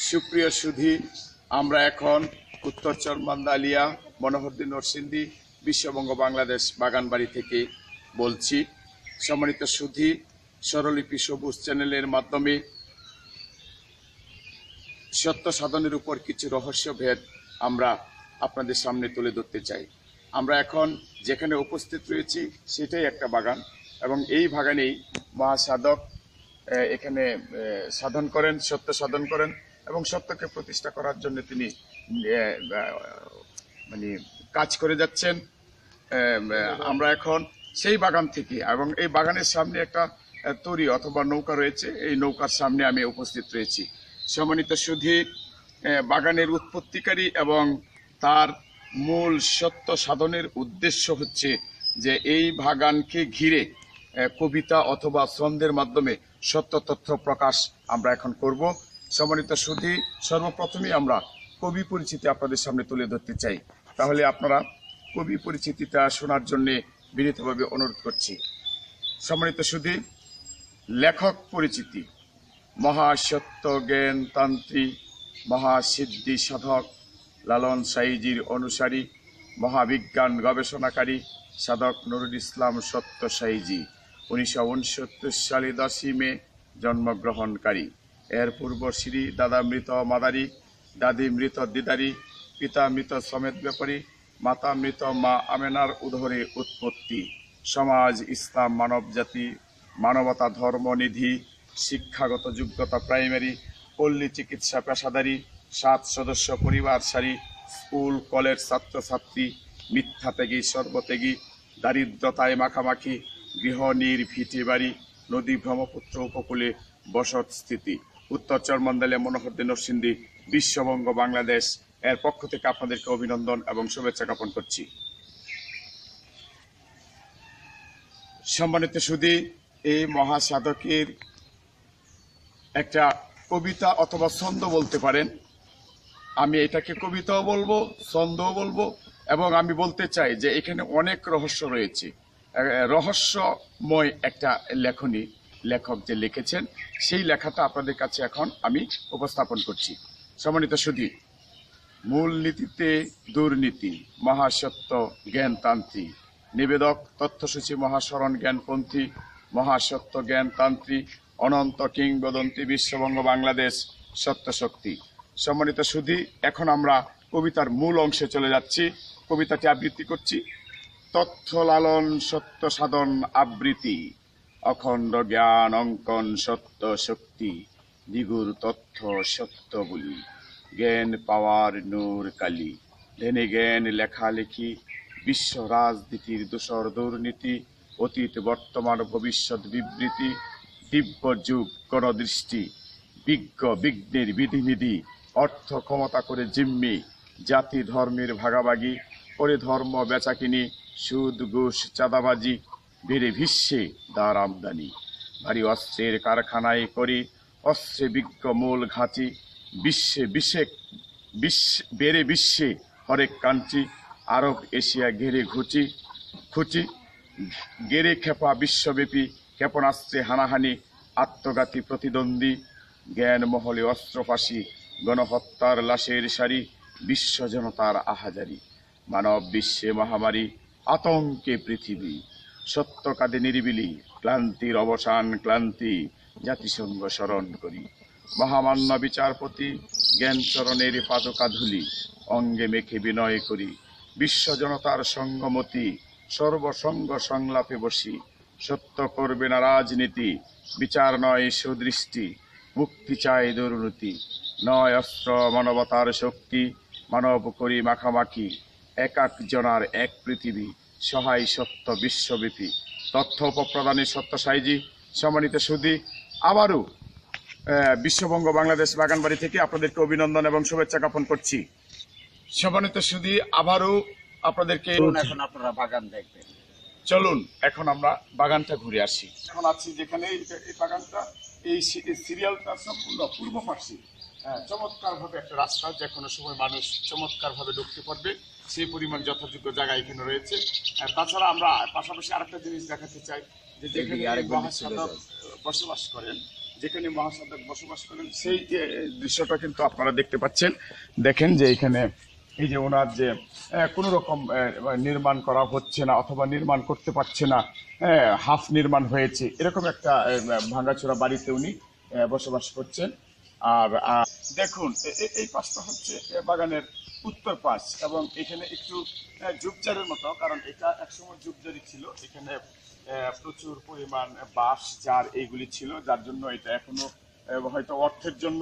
সুপ্রিয় সুধী, আমরা এখন উত্তর চরমান্দালিয়া মনোহরদী নরসিংদী বিশ্ববঙ্গ বাংলাদেশ বাগানবাড়ি থেকে বলছি। সম্মানিত সুধী, স্বরলিপি সবুজ চ্যানেলের মাধ্যমে সত্য সাধনের উপর কিছু রহস্যভেদ আমরা আপনাদের সামনে তুলে ধরতে চাই। আমরা এখন যেখানে উপস্থিত রয়েছি সেটাই একটা বাগান, এবং এই বাগানেই মহাসাধক এখানে সাধন করেন, সত্য সাধন করেন, এবং সত্যকে প্রতিষ্ঠা করার জন্য তিনি মানে কাজ করে যাচ্ছেন। আমরা এখন সেই বাগান থেকে, এবং এই বাগানের সামনে একটা তরী অথবা নৌকা রয়েছে, এই নৌকার সামনে আমি উপস্থিত রয়েছি। সম্মানিত সুধী, বাগানের উৎপত্তিকারী এবং তার মূল সত্য সাধনের উদ্দেশ্য হচ্ছে যে এই বাগানকে ঘিরে কবিতা অথবা ছন্দের মাধ্যমে সত্য তথ্য প্রকাশ আমরা এখন করব। সম্মানিত সুধী, সর্বপ্রথমেই আমরা কবি পরিচিতি আপনাদের সামনে তুলে ধরতে চাই। তাহলে আপনারা কবি পরিচিতিটা শোনার জন্য বিনীতভাবে অনুরোধ করছি। সম্মানিত সুধী, লেখক পরিচিতি: মহাসত্য জ্ঞান তান্ত্রিক, মহাসিদ্ধি সাধক, লালন সাইজির অনুসারী, মহাবিজ্ঞান গবেষণাকারী সাধক নুরুল ইসলাম সত্য সাইজি 1969 সালে 10 মে জন্মগ্রহণকারী। এর পূর্ব শ্রী দাদা মৃত মাদারি, দাদি মৃত দিদারি, পিতা মৃত সমেত ব্যাপারী, মাতা মৃত মা আমেনার উদরে উৎপত্তি। সমাজ ইসলাম, মানব জাতি, মানবতা, ধর্মনিধি, শিক্ষাগত যোগ্যতা প্রাইমারি, পল্লী চিকিৎসা পেশাদারী, 7 সদস্য পরিবার সারি, স্কুল কলেজ ছাত্রছাত্রী, মিথ্যাত্যাগী সর্বত্যাগী, দারিদ্রতায় মাখামাখি, গৃহ নির্ভিটে বাড়ি, নদী ব্রহ্মপুত্র উপকূলে বসত স্থিতি। উত্তর চরমান্দালিয়া মনোহরদী নরসিংদী বিশ্ববঙ্গ বাংলাদেশ এর পক্ষ থেকে আপনাদেরকে অভিনন্দন এবং শুভেচ্ছা জ্ঞাপন করছি। সম্মানিত সুধী, এই মহাসাধকের একটা কবিতা অথবা ছন্দ বলতে পারেন। আমি এটাকে কবিতাও বলবো, ছন্দও বলবো, এবং আমি বলতে চাই যে এখানে অনেক রহস্য রয়েছে। রহস্যময় একটা লেখনী লেখক যে লিখেছেন, সেই লেখাটা আপনাদের কাছে এখন আমি উপস্থাপন করছি। সম্মানিত সুধী, মূলনীতিতে দুর্নীতি, মহাসত্য জ্ঞানতান্ত্রিক, নিবেদক তথ্যসূচি মহাশরণ জ্ঞানপন্থী, মহাসত্য জ্ঞানতান্ত্রিক, অনন্ত কিংবদন্তি বিশ্ববঙ্গ বাংলাদেশ সত্য শক্তি। সম্মানিত সুধী, এখন আমরা কবিতার মূল অংশে চলে যাচ্ছি। কবিতাটি আবৃত্তি করছি। তথ্য লালন সত্য সাধন আবৃত্তি, অখণ্ড জ্ঞান অঙ্কন সত্য শক্তি, দ্বিগুর তথ্য সত্য বলি, জ্ঞান পাওয়ার নূর কালী, ধেনে জ্ঞান লেখালেখি, বিশ্ব রাজনীতির দোসর দুর্নীতি, অতীত বর্তমান ভবিষ্যৎ বিবৃতি, দিব্য যুগ গণদৃষ্টি, বিজ্ঞ বিঘ্নের বিধিনিধি, অর্থ ক্ষমতা করে জিম্মি, জাতি ধর্মের ভাগাভাগি, করে ধর্ম বেচাকিনি, সুদ ঘুষ চাঁদাবাজি, বেড়ে ভিস্যে দার আমদানি, ভারী অস্ত্রের কারখানায় করি, অস্ত্রে বিজ্ঞ মূল ঘাঁচি, বেড়ে বিশ্বে হরেক কাঞ্চি, আরব এশিয়া ঘেরে খুচি, গেড়ে খেপা বিশ্বব্যাপী, ক্ষেপণাস্ত্রে হানাহানি, আত্মঘাতী প্রতিদ্বন্দ্বী, জ্ঞান মহলে অস্ত্রপাশি, গণহত্যার লাশের সারি, বিশ্ব জনতার আহাজারি, মানব বিশ্বে মহামারী, আতঙ্কে পৃথিবী, সত্য কাঁদে নিরিবিলি, ক্লান্তির অবসান ক্লান্তি, জাতিসংঘ স্মরণ করি, মহামান্য বিচারপতি, জ্ঞান চরণের পাদকা ধুলি, অঙ্গে মেখে বিনয় করি, বিশ্ব জনতার সঙ্গমতি, সর্বসঙ্গ সংলাপে বসি, সত্য করবে না রাজনীতি, বিচার নয় সুদৃষ্টি, মুক্তি চায় দুর্নীতি, নয় অস্ত্র মানবতার শক্তি, মানব করি মাখামাখি, এক এক জনার এক পৃথিবী, সহায় সত্য বিশ্বব্যাপী, তথ্য উপপ্রদানে সত্য সাইজি। সম্মানিত সুধী, আবারও বিশ্ববঙ্গ বাংলাদেশ বাগানবাড়ি থেকে আপনাদেরকে অভিনন্দন এবং শুভেচ্ছা জ্ঞাপন করছি। সম্মানিত সুধী, আবারও আপনাদেরকে, এখন আপনারা বাগান দেখবেন। চলুন এখন আমরা বাগানটা ঘুরে আসি। এখন আছি যেখানে এই বাগানটা, এই সিরিয়ালটা সম্পূর্ণ পূর্ব পার্শ্বে চমৎকারভাবে একটা রাস্তা, যে কোনো সময় মানুষ চমৎকারভাবে ঢুকতে পারবে, সেই পরিমাণ যথাযোগ্য জায়গা এখানে রয়েছে। তাছাড়া আমরা পাশাপাশি আরেকটা জিনিস দেখাতে চাই, যে যেখানে মহাসাধক বসবাস করেন, যেখানে মহাসাধক বসবাস করেন সেই যে দৃশ্যটা কিন্তু আপনারা দেখতে পাচ্ছেন। দেখেন যে এখানে এই যে ওনার যে কোনো রকম নির্মাণ করা হচ্ছে না অথবা নির্মাণ করতে পারছে না, হাফ নির্মাণ হয়েছে, এরকম একটা ভাঙাচোরা বাড়িতে উনি বসবাস করছেন। আর দেখুন এই পাশটা হচ্ছে বাগানের উত্তর পাশ, এবং এখানে একটু ঝোপঝাড়ের মতো, কারণ এটা একসময় ঝোপঝাড়ি ছিল। এখানে প্রচুর পরিমাণ বাঁশ ঝাড় এইগুলি ছিল, যার জন্য এটা এখনো হয়তো অর্থের জন্য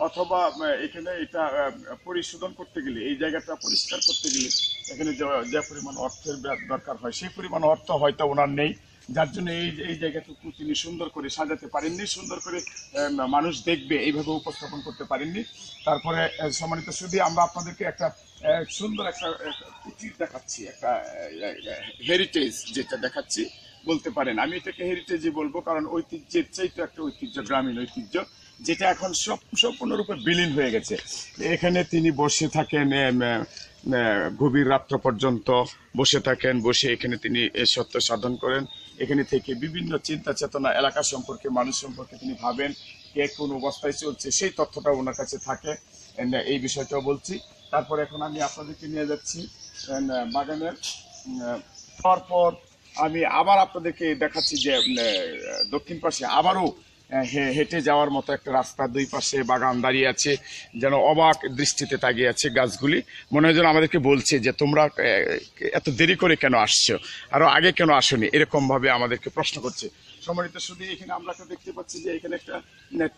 অথবা এখানে এটা পরিশোধন করতে গেলে, এই জায়গাটা পরিষ্কার করতে গেলে এখানে যে পরিমাণ অর্থের দরকার হয় সেই পরিমাণ অর্থ হয়তো ওনার নেই, যার জন্য এই জায়গাটুকু তিনি সুন্দর করে সাজাতে পারেননি, সুন্দর করে মানুষ দেখবে এইভাবে উপস্থাপন করতে পারেননি। তারপরে সম্মানিত সুধী, আমরা আপনাদেরকে একটা সুন্দর একটা কুটির দেখাচ্ছি, একটা হেরিটেজ যেটা দেখাচ্ছি বলতে পারেন। আমি এটাকে হেরিটেজই বলবো, কারণ ঐতিহ্যের চাইতে একটা ঐতিহ্য, গ্রামীণ ঐতিহ্য, যেটা এখন সম্পূর্ণরূপে বিলীন হয়ে গেছে। এখানে তিনি বসে থাকেন, গভীর রাত্র পর্যন্ত বসে থাকেন, বসে এখানে তিনি সত্য সাধন করেন। এখানে থেকে বিভিন্ন চিন্তা চেতনা, এলাকা সম্পর্কে, মানুষ সম্পর্কে তিনি ভাবেন, কে কোন অবস্থায় চলছে সেই তথ্যটা ওনার কাছে থাকে, এই বিষয়টাও বলছি। তারপর এখন আমি আপনাদেরকে নিয়ে যাচ্ছি বাগানের। তারপর আমি আবার আপনাদেরকে দেখাচ্ছি যে দক্ষিণ পাশে আবারও হেঁটে যাওয়ার মতো একটা রাস্তা, দুই পাশে বাগান দাঁড়িয়ে আছে, যেন অবাক দৃষ্টিতে তাকিয়ে আছে গাছগুলি। মনে হয় যেন আমাদেরকে বলছে যে তোমরা এত দেরি করে কেন আসছো, আরো আগে কেন আসনি, এরকম ভাবে আমাদেরকে প্রশ্ন করছে। সম্মানিত শুধু এখানে আমরা দেখতে পাচ্ছি যে এখানে একটা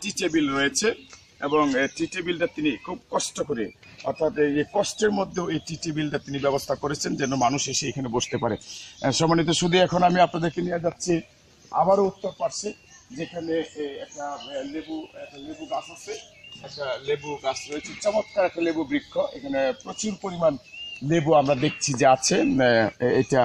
টি টেবিল রয়েছে, এবং টি টেবিলটা তিনি খুব কষ্ট করে, অর্থাৎ এই কষ্টের মধ্যেও এই টি টেবিলটা তিনি ব্যবস্থা করেছেন যেন মানুষ এসে এখানে বসতে পারে। সম্মানিত শুধু এখন আমি আপনাদেরকে নিয়ে যাচ্ছি আবারও উত্তর পাশে, যেখানে একটা লেবু গাছ আছে, একটা লেবু গাছ রয়েছে, চমৎকার একটা লেবু বৃক্ষ। এখানে প্রচুর পরিমাণ লেবু আমরা দেখছি যে আছে। এটা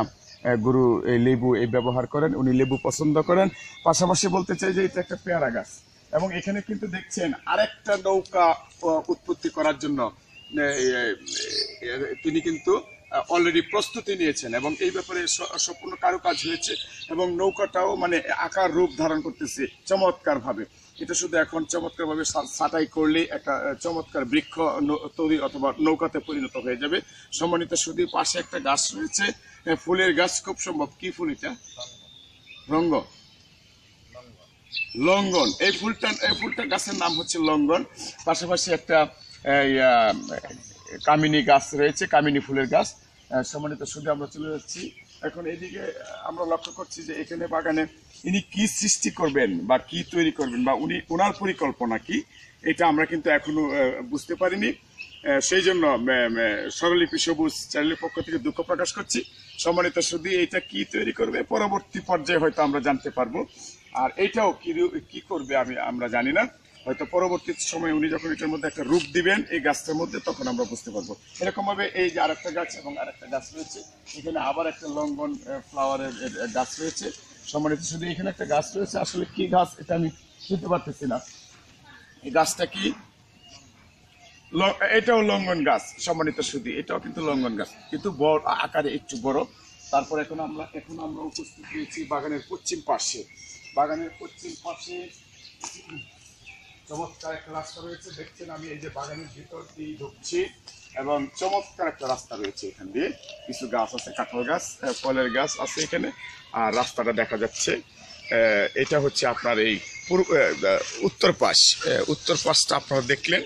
গুরু এই লেবু ব্যবহার করেন, উনি লেবু পছন্দ করেন। পাশাপাশি বলতে চাই যে এটা একটা পেয়ারা গাছ, এবং এখানে কিন্তু দেখছেন আরেকটা নৌকা উৎপত্তি করার জন্য তিনি কিন্তু অলরেডি প্রস্তুতি নিয়েছেন, এবং এই ব্যাপারে সম্পূর্ণ কারুকাজ হয়েছে, এবং নৌকাটাও মানে আকার রূপ ধারণ করতেছে চমৎকার ভাবে। এটা শুধু এখন চমৎকার ভাবে ছাঁটাই করলে একটা চমৎকার বৃক্ষ তৈরি অথবা নৌকাতে পরিণত হয়ে যাবে। সম্মানিত শুধু পাশে একটা গাছ রয়েছে, ফুলের গাছ, খুব সম্ভব কি ফুল এটা, লঙ্গন। এই ফুলটা গাছের নাম হচ্ছে লঙ্গন। পাশাপাশি একটা কামিনী গাছ রয়েছে, কামিনী ফুলের গাছ। সম্মানিত শুধু আমরা চলে যাচ্ছি এখন এদিকে। আমরা লক্ষ্য করছি যে এখানে বাগানে ইনি কি সৃষ্টি করবেন বা কি তৈরি করবেন বা ওনার পরিকল্পনা কি, এটা আমরা কিন্তু এখনো বুঝতে পারিনি। সেই জন্য স্বরলিপি সবুজ চ্যানেলের পক্ষ থেকে দুঃখ প্রকাশ করছি। সম্মানিত শুধু এটা কি তৈরি করবে পরবর্তী পর্যায়ে হয়তো আমরা জানতে পারবো, আর এটাও কি করবে আমরা জানি না। হয়তো পরবর্তী সময় উনি যখন এটার মধ্যে একটা রূপ দিবেন এই গাছটার মধ্যে, তখন আমরা বুঝতে পারবো। এরকম ভাবে এই যে আরেকটা গাছ এবং আরেকটা গাছ রয়েছে, এখানে আবার একটা লঙ্ঘন ফ্লাওয়ারের গাছ রয়েছে। সম্মানিত শুধু এখানে একটা গাছ রয়েছে, আসলে কি গাছ এটা আমি চিনতে পারতেছি না। এই গাছটা কি, এটাও লঙ্ঘন গাছ। সম্মানিত শুধু এটাও কিন্তু লঙ্ঘন গাছ, কিন্তু বড় আকারে একটু বড়। তারপর এখন আমরা উপস্থিত হয়েছি বাগানের পশ্চিম পাশে। বাগানের পশ্চিম পাশে চমৎকার একটা রাস্তা রয়েছে, দেখছেন। আমি এই যে বাগানের ভিতর দিয়ে ঢুকছি, এবং চমৎকার একটা রাস্তা রয়েছে। এখান দিয়ে কিছু গাছ আছে, কাঁঠাল গাছ, ফলের গাছ আছে এখানে, আর রাস্তাটা দেখা যাচ্ছে। এটা হচ্ছে আপনার এই উত্তর পাশটা আপনারা দেখলেন।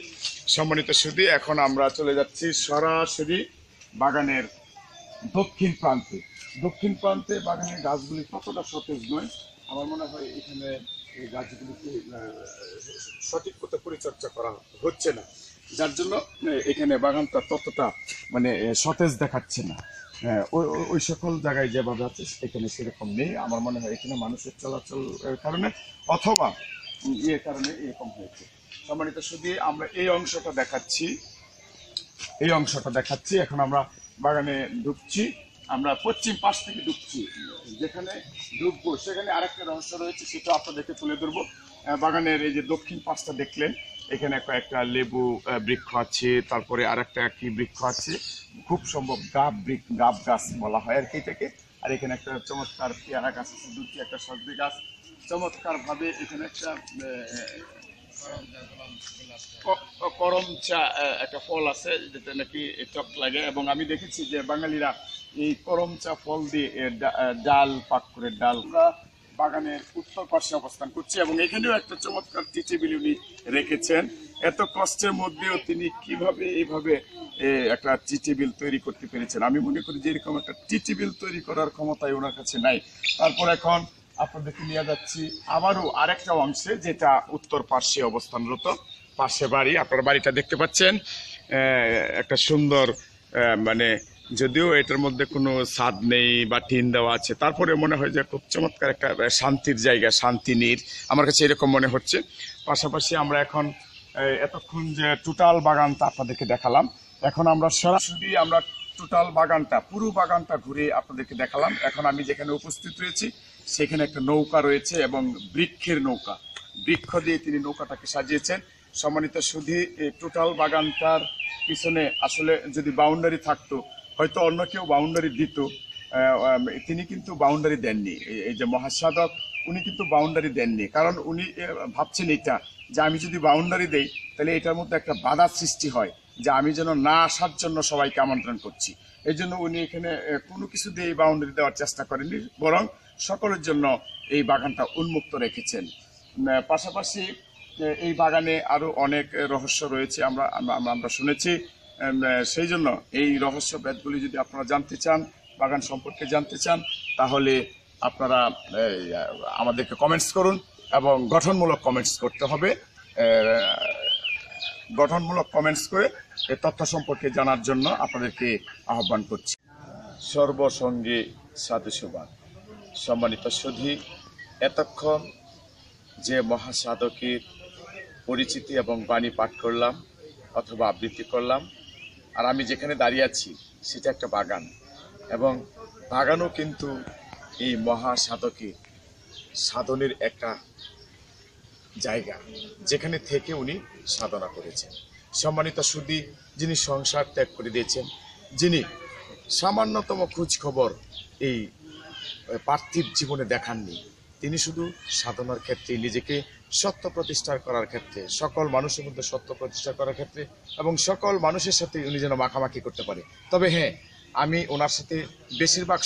সম্মানিত শুধু এখন আমরা চলে যাচ্ছি সরাসরি বাগানের দক্ষিণ প্রান্তে। বাগানের গাছগুলি ততটা সতেজ নয়, আমার মনে হয় এখানে এই গাছগুলিকে সঠিক মতো পরিচর্যা করা হচ্ছে না, যার জন্য এখানে বাগানটা ততটা মানে সতেজ দেখাচ্ছে না। ওই সকল জায়গায় যেভাবে আছে এখানে সেরকম নেই। আমার মনে হয় এখানে মানুষের চলাচলের কারণে অথবা কারণে এরকম হয়েছে। সম্মানিত শুধু আমরা এই অংশটা দেখাচ্ছি। এখন আমরা বাগানে ঢুকছি, আমরা পশ্চিম পাশ থেকে ঢুকছি। যেখানে ঢুকবো সেখানে আরেকটা রহস্য রয়েছে, সেটা আপনাদেরকে তুলে ধরবো। বাগানের এই যে দক্ষিণ পাশটা দেখলেন, এখানে একটা লেবু বৃক্ষ আছে, তারপরে আরেকটা কি বৃক্ষ আছে, খুব সম্ভব গাব গাছ বলা হয় আর কি এটাকে। আর এখানে একটা চমৎকার পেয়ারা গাছ আছে, দুটি, একটা সবজি গাছ। চমৎকার ভাবে এখানে একটা করম চা একটা ফল আছে যেটা নাকি টক লাগে, এবং আমি দেখেছি যে বাঙালিরা এই করম চা ফল দিয়ে ডাল পাক করে ডাল। আমরা বাগানের উত্তর পাশে অবস্থান করছি এবং এখানেও একটা চমৎকার টি টেবিল উনি রেখেছেন। এত কষ্টের মধ্যেও তিনি কিভাবে এইভাবে একটা টি টেবিল তৈরি করতে পেরেছেন, আমি মনে করি যে এরকম একটা টি টেবিল তৈরি করার ক্ষমতাই ওনার কাছে নাই। তারপর এখন আপনাদেরকে নিয়ে যাচ্ছি আবারও আরেকটা অংশে, যেটা উত্তর পার্শ্বে অবস্থানরত, পাশে বাড়ি। আপনার বাড়িটা দেখতে পাচ্ছেন, একটা সুন্দর মানে যদিও এটার মধ্যে কোনো ছাদ নেই বা টিন দেওয়া আছে, তারপরে মনে হয় যে খুব চমৎকার একটা শান্তির জায়গা, শান্তি নীড়, আমার কাছে এরকম মনে হচ্ছে। পাশাপাশি আমরা এখন এতক্ষণ যে টোটাল বাগানটা আপনাদেরকে দেখালাম, এখন আমরা সরাসরি আমরা টোটাল বাগানটা, পুরো বাগানটা ঘুরে আপনাদেরকে দেখালাম। এখন আমি যেখানে উপস্থিত রয়েছি সেখানে একটা নৌকা রয়েছে এবং বৃক্ষের নৌকা, বৃক্ষ দিয়ে তিনি নৌকাটাকে সাজিয়েছেন। সম্মানিত সুধী, টোটাল বাগানটার পিছনে আসলে যদি বাউন্ডারি থাকতো হয়তো অন্য কেউ বাউন্ডারি দিত, তিনি কিন্তু বাউন্ডারি দেননি। এই যে মহাসাধক উনি কিন্তু বাউন্ডারি দেননি, কারণ উনি ভাবছেন এটা যে আমি যদি বাউন্ডারি দেই তাহলে এটার মধ্যে একটা বাধা সৃষ্টি হয়, যে আমি যেন না আসার জন্য সবাইকে আমন্ত্রণ করছি। এই জন্য উনি এখানে কোনো কিছু দিয়ে এই বাউন্ডারি দেওয়ার চেষ্টা করেননি, বরং সকলের জন্য এই বাগানটা উন্মুক্ত রেখেছেন। পাশাপাশি এই বাগানে আরো অনেক রহস্য রয়েছে, আমরা শুনেছি। সেই জন্য এই রহস্য ভেদগুলি যদি আপনারা জানতে চান, বাগান সম্পর্কে জানতে চান, তাহলে আপনারা আমাদেরকে কমেন্টস করুন, এবং গঠনমূলক কমেন্টস করতে হবে। গঠনমূলক কমেন্টস করে এই তথ্য সম্পর্কে জানার জন্য আপনাদেরকে আহ্বান করছি। সর্বসঙ্গে সাধুসুবাদ। সম্মানিত সুধী, এতক্ষণ যে মহাসাধকের পরিচিতি এবং বাণী পাঠ করলাম অথবা আবৃত্তি করলাম, আর আমি যেখানে দাঁড়িয়ে আছি সেটা একটা বাগান, এবং বাগানও কিন্তু এই মহাসাধকের সাধনের একটা জায়গা, যেখানে থেকে উনি সাধনা করেছেন। সম্মানিত সুধী, যিনি সংসার ত্যাগ করে দিয়েছেন, যিনি সামান্যতম খোঁজ খবর এই পার্থিব জীবনে দেখাননি, তিনি শুধু সাধনার ক্ষেত্রে নিজেকে সত্য প্রতিষ্ঠা করার ক্ষেত্রে, সকল মানুষের মধ্যে সত্য প্রতিষ্ঠা করার ক্ষেত্রে, এবং সকল মানুষের সাথে উনি যেন মাখামাখি করতে পারে। তবে হ্যাঁ, আমি ওনার সাথে বেশিরভাগ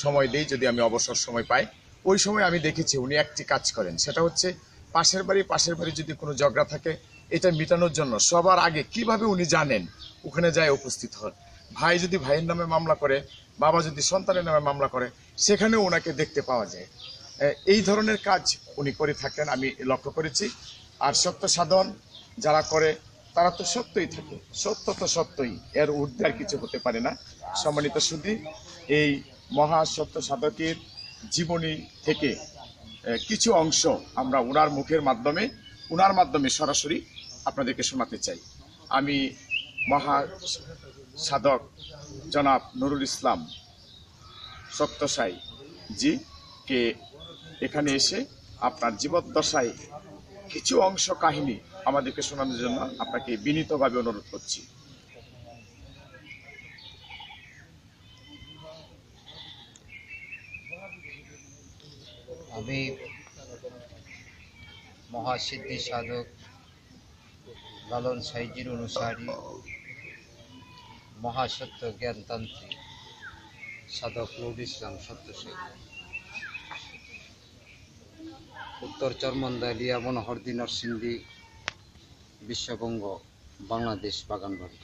সময় দেই, যদি আমি অবসর সময় পাই। ওই সময় আমি দেখেছি উনি একটি কাজ করেন, সেটা হচ্ছে পাশের বাড়ি যদি কোনো ঝগড়া থাকে, এটা মেটানোর জন্য সবার আগে কিভাবে উনি জানেন, ওখানে যায় উপস্থিত হন। ভাই যদি ভাইয়ের নামে মামলা করে, বাবা যদি সন্তানের নামে মামলা করে, সেখানেও ওনাকে দেখতে পাওয়া যায়। এই ধরনের কাজ উনি করে থাকেন, আমি লক্ষ্য করেছি। আর সত্য সাধন যারা করে তারা তো সত্যই থাকে, সত্য তো সত্যই, এর ঊর্ধ্বে আর কিছু হতে পারে না। সম্মানিত সুধী, এই মহা সত্য সাধকের জীবনী থেকে কিছু অংশ আমরা ওনার মাধ্যমে সরাসরি আপনাদেরকে শোনাতে চাই। আমি মহা সাধক জনাব নুরুল ইসলাম সত্যসাই জি কে এখানে এসে আপনার জীবদ্দশায় কিছু অংশ কাহিনী আমাদেরকে শোনানোর জন্য আপনাকে বিনীতভাবে অনুরোধ করছি। আমি মহাসিদ্ধি সাধক লালন সাইজির অনুসারী মহাসত্য জ্ঞানতান্ত্রিক সাধক নুরুল ইসলাম সত্যসাই, উত্তর চরমন্দা লিয়া মনোহরদী নরসিংদী বিশ্ববঙ্গ বাংলাদেশ বাগানবাড়ি।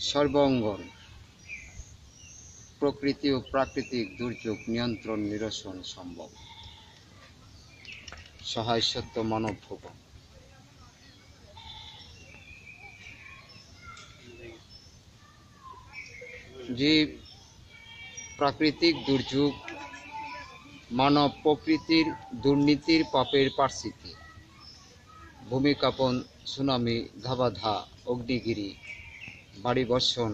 সর্বাঙ্গন প্রকৃতি ও প্রাকৃতিক দুর্যোগ নিয়ন্ত্রণ নিরসন সম্ভব, সহায় সত্য মানব ভুবন। যে প্রাকৃতিক দুর্যোগ মানব প্রকৃতির দুর্নীতির পাপের পার্শ্বিতি, ভূমিকম্পন, সুনামি, ধাবাধা, অগ্নিগিরি, বাড়ি বর্ষণ,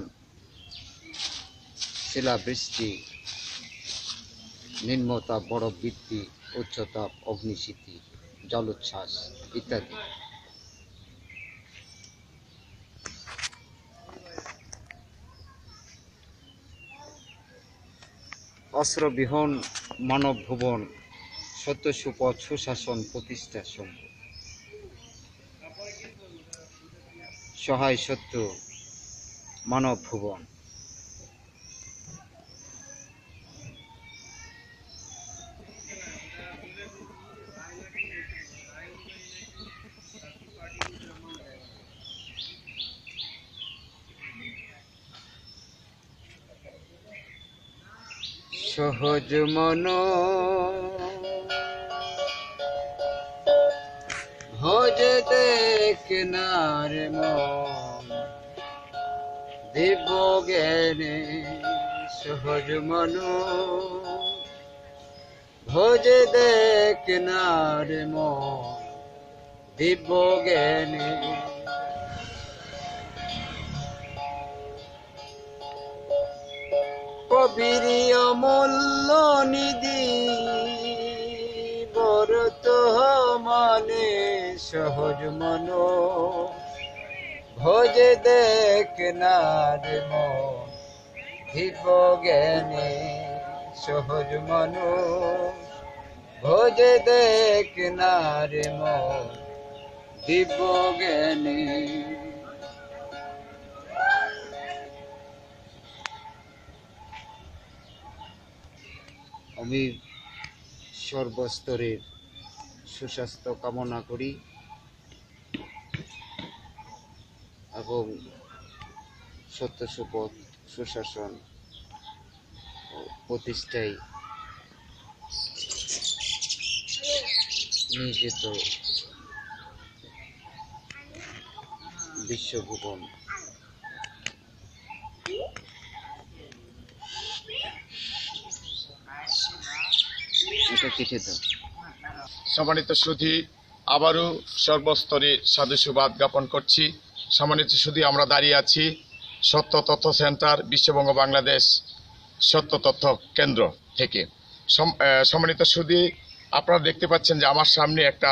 শিলাবৃষ্টি, নিম্নতাপ, বরফ বৃদ্ধি, উচ্চতাপ, অগ্নিশীতি, জলোচ্ছ্বাস ইত্যাদি। অস্ত্রবিহীন মানব ভুবন, সত্য সুপথ সুশাসন প্রতিষ্ঠা সম্ভব। সহায় সত্য মানব ভুবন। সহজ মন ভোজ দেখ নার মন দিব্য জ্ঞানে। সহজ মন ভোজ দেখ নার মন দিব্য জ্ঞানে। কবির অমূল্য নিধি বরত মানে। সহজ মন ভোজ দেখ নার মন দিব্য জ্ঞানে। সহজ মন ভোজ দেখ নার মন দিব্য জ্ঞানে। আমি সর্বস্তরের সুস্বাস্থ্য কামনা করি এবং সত্য সুপথ সুশাসন প্রতিষ্ঠায় নিয়োজিত বিশ্বভুবন। সম্মানিত সুধী, আবারও সর্বস্তরে সাধুসুবাদ জ্ঞাপন করছি। সম্মানিত সুধী, আমরা দাঁড়িয়ে আছি সত্য তথ্য সেন্টার বিশ্ববঙ্গ বাংলাদেশ সত্য তথ্য কেন্দ্র থেকে। সম্মানিত সুধী, আপনারা দেখতে পাচ্ছেন যে আমার সামনে একটা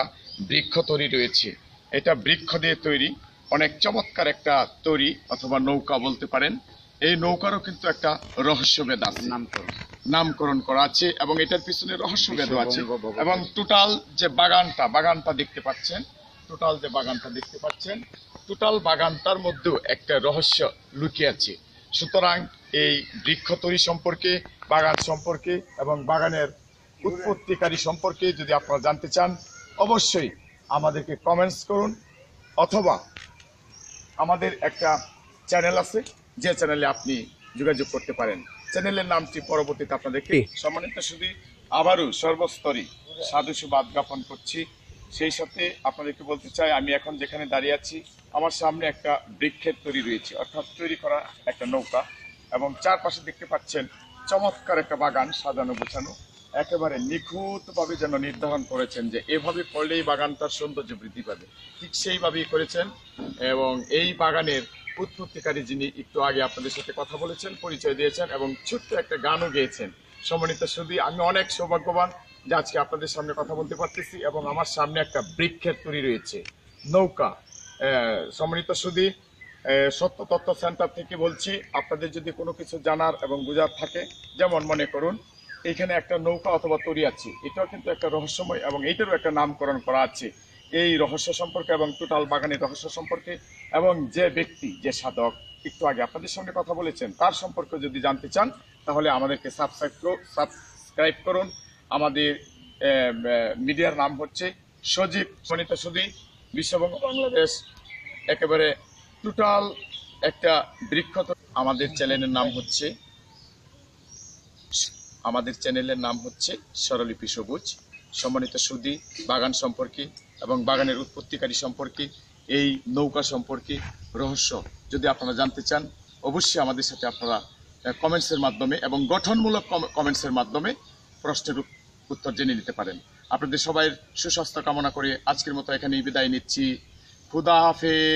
বৃক্ষ তৈরি রয়েছে। এটা বৃক্ষ দিয়ে তৈরি, অনেক চমৎকার একটা তৈরি অথবা নৌকা বলতে পারেন। এই নৌকারও কিন্তু একটা রহস্যভেদ আছে, নামকরণ করা আছে এবং এটার পিছনে রহস্যভেদ আছে। এবং টোটাল যে বাগানটা দেখতে পাচ্ছেন, টোটাল বাগানটার মধ্যেও একটা রহস্য লুকিয়ে আছে। সুতরাং এই বৃক্ষ তৈরি সম্পর্কে, বাগান সম্পর্কে এবং বাগানের উৎপত্তিকারী সম্পর্কে যদি আপনারা জানতে চান, অবশ্যই আমাদেরকে কমেন্টস করুন, অথবা আমাদের একটা চ্যানেল আছে, যে চ্যানেলে আপনি যোগাযোগ করতে পারেন। চ্যানেলের নামটি পরবর্তীতে আপনাদেরকে। সম্মানিত শুধু আবারও সর্বস্তরে সাধুসুবাদ জ্ঞাপন করছি। সেই সাথে আপনাদেরকে বলতে চাই, আমি এখন যেখানে দাঁড়িয়ে আছি আমার সামনে একটা বৃক্ষের তৈরি রয়েছে, অর্থাৎ তৈরি করা একটা নৌকা, এবং চারপাশে দেখতে পাচ্ছেন চমৎকার একটা বাগান সাজানো গোছানো, একেবারে নিখুঁতভাবে যেন নির্ধারণ করেছেন যে এভাবে করলেই বাগানটার সৌন্দর্য বৃদ্ধি পাবে। ঠিক সেইভাবেই করেছেন। এবং এই বাগানের উৎপত্তিকারী যিনি একটু আগে আপনাদের সাথে কথা বলেছেন, পরিচয় দিয়েছেন এবং ছোট্ট একটা গানও গেয়েছেন। সম্মানিত সুধী, আমি অনেক সৌভাগ্যবান যে আজকে আপনাদের সামনে কথা বলতে পারতেছি এবং আমার সামনে একটা বৃক্ষের তৈরি রয়েছে, নৌকা। সম্মানিত সুধী, সত্য তথ্য সেন্টার থেকে বলছি, আপনাদের যদি কোনো কিছু জানার এবং বোঝার থাকে, যেমন মনে করুন এখানে একটা নৌকা অথবা তৈরি আছে, এটাও কিন্তু একটা রহস্যময় এবং এইটারও একটা নামকরণ করা আছে। এই রহস্য সম্পর্কে এবং টোটাল বাগানের রহস্য সম্পর্কে এবং যে ব্যক্তি, যে সাধক একটু আগে আপনাদের সঙ্গে কথা বলেছেন, তার সম্পর্কে যদি জানতে চান তাহলে আমাদেরকে সাবস্ক্রাইব করুন। আমাদের মিডিয়ার নাম হচ্ছে সজীব। সম্মানিত সুধী, বিশ্ববঙ্গ বাংলাদেশ একেবারে টোটাল একটা বৃক্ষ। আমাদের চ্যানেলের নাম হচ্ছে স্বরলিপি সবুজ। সম্মানিত সুধী, বাগান সম্পর্কে এবং বাগানের উৎপত্তিকারী সম্পর্কে, এই নৌকা সম্পর্কে রহস্য যদি আপনারা জানতে চান, অবশ্যই আমাদের সাথে আপনারা কমেন্টসের মাধ্যমে এবং গঠনমূলক কমেন্টসের মাধ্যমে প্রশ্নের উত্তর জেনে নিতে পারেন। আপনাদের সবাই সুস্বাস্থ্য কামনা করে আজকের মতো এখানেই বিদায় নিচ্ছি। খুদা হাফেজ।